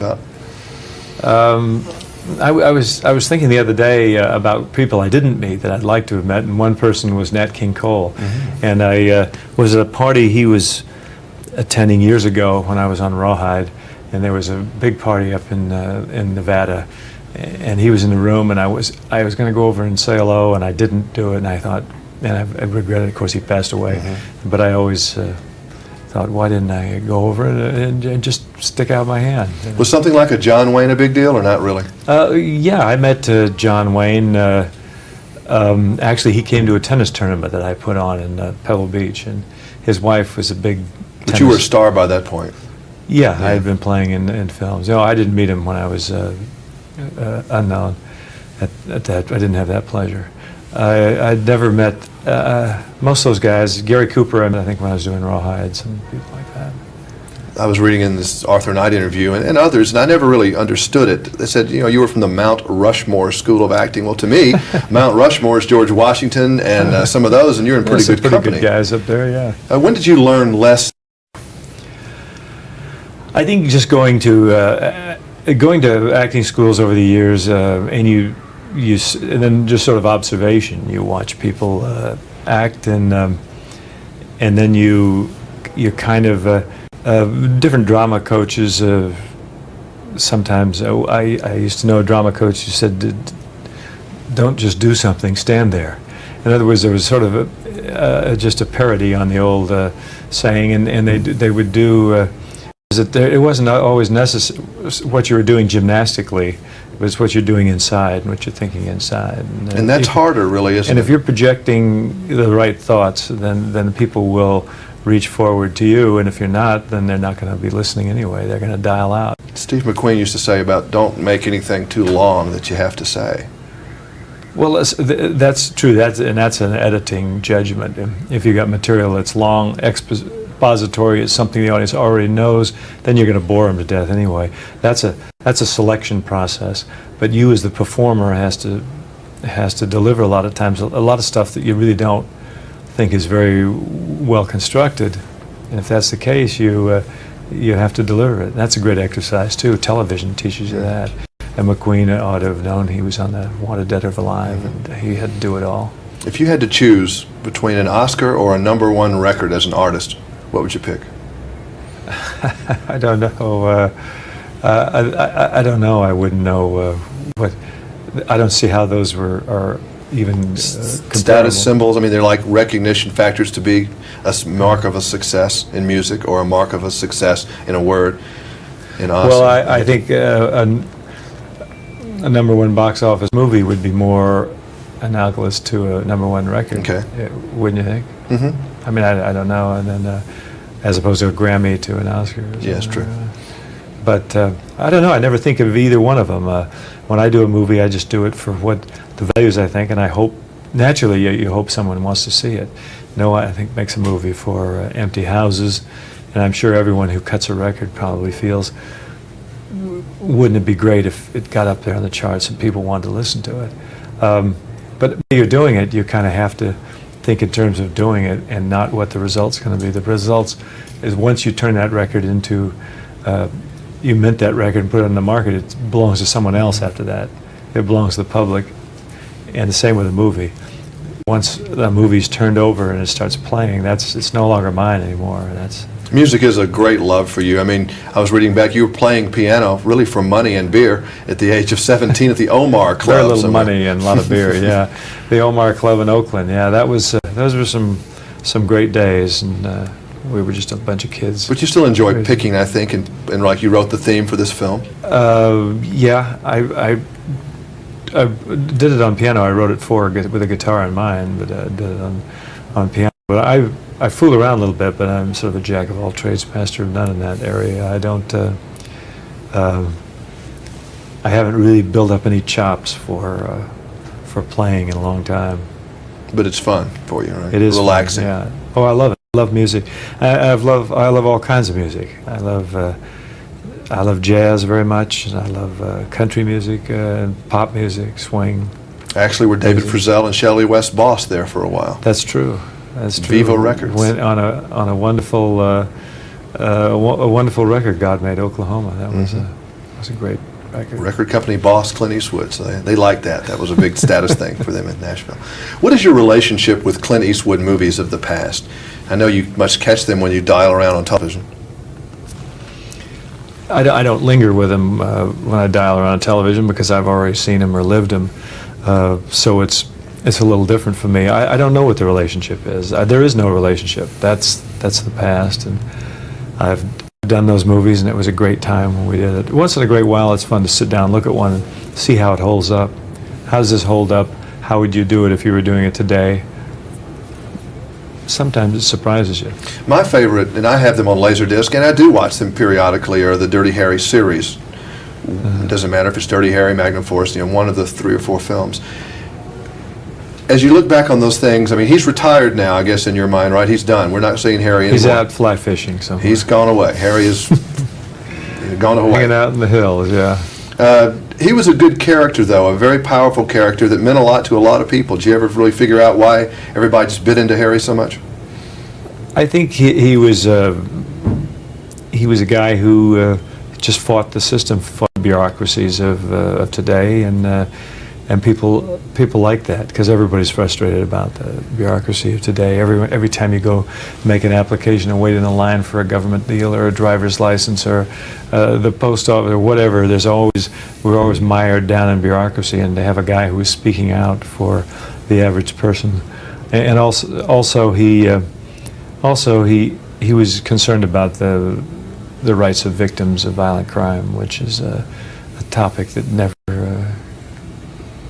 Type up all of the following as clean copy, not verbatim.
about? I was thinking the other day about people I didn't meet that I'd like to have met, and one person was Nat King Cole. And I was at a party he was attending years ago when I was on Rawhide, and there was a big party up in Nevada, and he was in the room, and I was going to go over and say hello, and I didn't do it, and I thought, and I regret it. Of course, he passed away, but I always thought, why didn't I go over and just stick out my hand? Was something like a John Wayne a big deal, or not really? Yeah, I met John Wayne. Actually, he came to a tennis tournament that I put on in Pebble Beach, and his wife was a big But you were a star by that point. Yeah, I had been playing in films. No, I didn't meet him when I was unknown. At that, I didn't have that pleasure. I'd never met most of those guys. Gary Cooper, I think when I was doing Rawhide, some people like that. I was reading in this Arthur Knight interview and others, and I never really understood it. They said, you know, you were from the Mount Rushmore School of Acting. Well, to me, Mount Rushmore is George Washington and some of those, and you're in pretty good company. Good guys up there, yeah. When did you learn less? I think just going to acting schools over the years, and then just sort of observation. You watch people act, and then you kind of different drama coaches. Sometimes I used to know a drama coach who said, "Don't just do something, stand there." In other words, there was sort of just a parody on the old saying, and they would do. It wasn't always necessary what you were doing gymnastically. It was what you're doing inside and what you're thinking inside. And that's harder, really, isn't it? And if you're projecting the right thoughts, then people will reach forward to you. And if you're not, then they're not going to be listening anyway. They're going to dial out. Steve McQueen used to say about don't make anything too long that you have to say. Well, that's true. That's an editing judgment. If you got material that's long, expository, it's something the audience already knows, then you're going to bore them to death anyway. That's a selection process. But you, as the performer, has to deliver a lot of times a lot of stuff that you really don't think is very well constructed. And if that's the case, you have to deliver it. That's a great exercise too. Television teaches you that. And McQueen ought to have known. He was on the Wanted Dead or Alive, and he had to do it all. If you had to choose between an Oscar or a #1 record as an artist, what would you pick? I don't know. I don't know. I wouldn't know what. I don't see how those are even status symbols. I mean, they're like recognition factors to be a mark of a success in music or a mark of a success in a word. In Oscar. Well, I think a #1 box office movie would be more analogous to a #1 record. Okay. Wouldn't you think? Mm-hmm. I mean, I don't know. And then, as opposed to a Grammy to an Oscar. Yes, true. But I don't know. I never think of either one of them. When I do a movie, I just do it for what the values I think, and I hope, naturally, you hope someone wants to see it. No, I think makes a movie for empty houses, and I'm sure everyone who cuts a record probably feels, wouldn't it be great if it got up there on the charts and people wanted to listen to it? But when you're doing it, you kind of have to think in terms of doing it and not what the result's going to be. The results is once you turn that record into, you mint that record and put it on the market, it belongs to someone else after that. It belongs to the public. And the same with a movie. Once the movie's turned over and it starts playing, it's no longer mine anymore. Music is a great love for you. I mean, I was reading back, you were playing piano really for money and beer at the age of 17 at the Omar Club. Very little money and a lot of beer, yeah. The Omar Club in Oakland, yeah. Those were some great days, and we were just a bunch of kids. But you still enjoy picking, I think, and like you wrote the theme for this film? Yeah, I did it on piano. I wrote it with a guitar in mind, but I did it on piano. But I fool around a little bit, but I'm sort of a jack of all trades, master of none in that area. I don't. I haven't really built up any chops for playing in a long time. But it's fun for you, right? It is relaxing. Fun, yeah. Oh, I love it. I love music. I love all kinds of music. I love jazz very much, and I love country music and pop music, swing. Actually, were David Frizzell and Shelley West Boss there for a while? That's true. That's true. Vivo Records. Went on a wonderful record, God Made Oklahoma. That was was a great record. Record company boss Clint Eastwood, so they liked that. That was a big status thing for them in Nashville. What is your relationship with Clint Eastwood movies of the past? I know you must catch them when you dial around on television. I don't linger with him when I dial around on television because I've already seen him or lived him. So it's a little different for me. I don't know what the relationship is. There is no relationship. That's the past, and I've done those movies, and it was a great time when we did it. Once in a great while, it's fun to sit down, look at one, and see how it holds up. How does this hold up? How would you do it if you were doing it today? Sometimes it surprises you. My favorite, and I have them on Laserdisc, and I do watch them periodically, are the Dirty Harry series. It doesn't matter if it's Dirty Harry, Magnum Force, one of the 3 or 4 films. As you look back on those things, I mean, he's retired now, I guess, in your mind, right? He's done. We're not seeing Harry anymore. He's out fly fishing somewhere. He's gone away. Harry is gone away. Hanging out in the hills, yeah. He was a good character, though, a very powerful character that meant a lot to a lot of people. Did you ever really figure out why everybody just bit into Harry so much? I think he was a guy who just fought the system, fought the bureaucracies of today, and people like that because everybody's frustrated about the bureaucracy of today. Every time you go make an application and wait in a line for a government deal or a driver's license or the post office or whatever, we're always mired down in bureaucracy, and to have a guy who is speaking out for the average person, and also he was concerned about the rights of victims of violent crime, which is a topic that never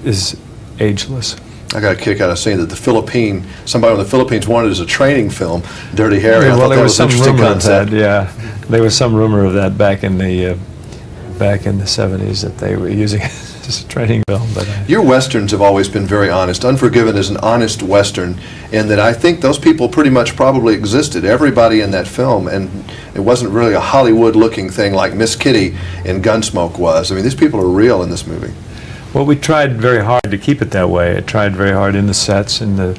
is ageless. I got a kick out of seeing that somebody in the Philippines wanted as a training film, Dirty Harry. Yeah, I well, thought there that was was some an interesting rumor of concept. that. Yeah, there was some rumor of that back in the 70s that they were using it as a training film. But your westerns have always been very honest. Unforgiven is an honest western, in that I think those people pretty much probably existed. Everybody in that film, and it wasn't really a Hollywood-looking thing like Miss Kitty in Gunsmoke was. I mean, these people are real in this movie. well, we tried very hard to keep it that way. I tried very hard in the sets, in the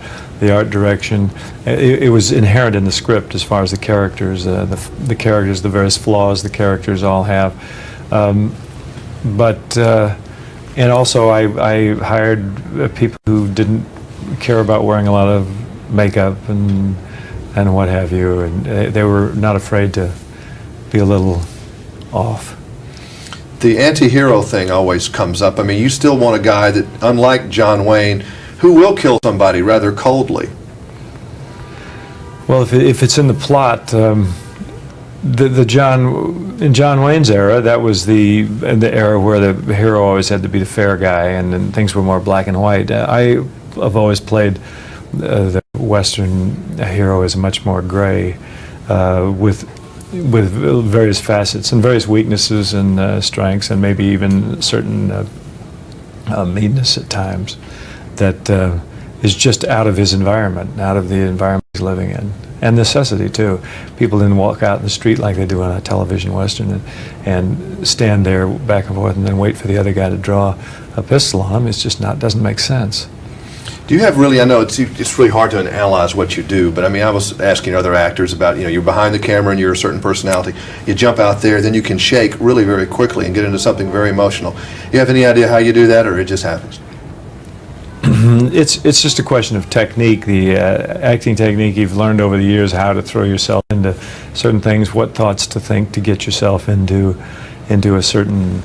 art direction. It was inherent in the script as far as the characters, the characters, the various flaws the characters all have. And also I hired people who didn't care about wearing a lot of makeup and what have you, and they were not afraid to be a little off. The anti-hero thing always comes up. I mean, you still want a guy that, unlike John Wayne, who will kill somebody rather coldly. Well, if it's in the plot, in John Wayne's era, that was the era where the hero always had to be the fair guy, and things were more black and white. I have always played the Western hero as much more gray, with various facets and various weaknesses and strengths, and maybe even certain meanness at times that is just out of his environment, out of the environment he's living in. And necessity, too. People didn't walk out in the street like they do on a television Western and stand there back and forth and then wait for the other guy to draw a pistol on him. It's just doesn't make sense. Do you have really, I know it's really hard to analyze what you do, but I mean, I was asking other actors about, you're behind the camera and you're a certain personality. You jump out there, then you can shake really very quickly and get into something very emotional. You have any idea how you do that, or it just happens? It's just a question of technique, the acting technique. You've learned over the years how to throw yourself into certain things, what thoughts to think to get yourself into a certain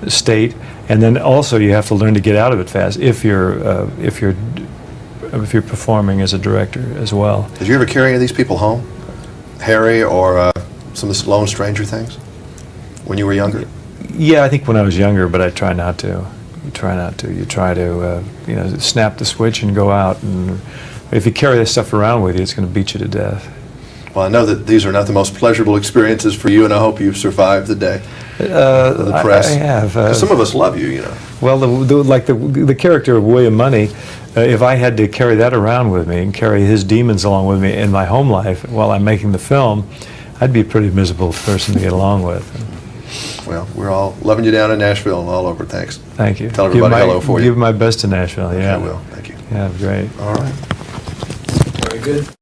state, and then also you have to learn to get out of it fast if you're performing as a director as well. Did you ever carry any of these people home, Harry or some of the Lone Stranger things, when you were younger? Yeah, I think when I was younger, but I try not to. You try to, snap the switch and go out. And if you carry this stuff around with you, it's going to beat you to death. Well, I know that these are not the most pleasurable experiences for you, and I hope you've survived the day of the press. I have. Some of us love you, Well, the character of William Money, if I had to carry that around with me and carry his demons along with me in my home life while I'm making the film, I'd be a pretty miserable person to get along with. Well, we're all loving you down in Nashville and all over. Thanks. Thank you. Tell everybody hello for you. Give my best to Nashville, yeah. I will. Thank you. Yeah, great. All right. Very good.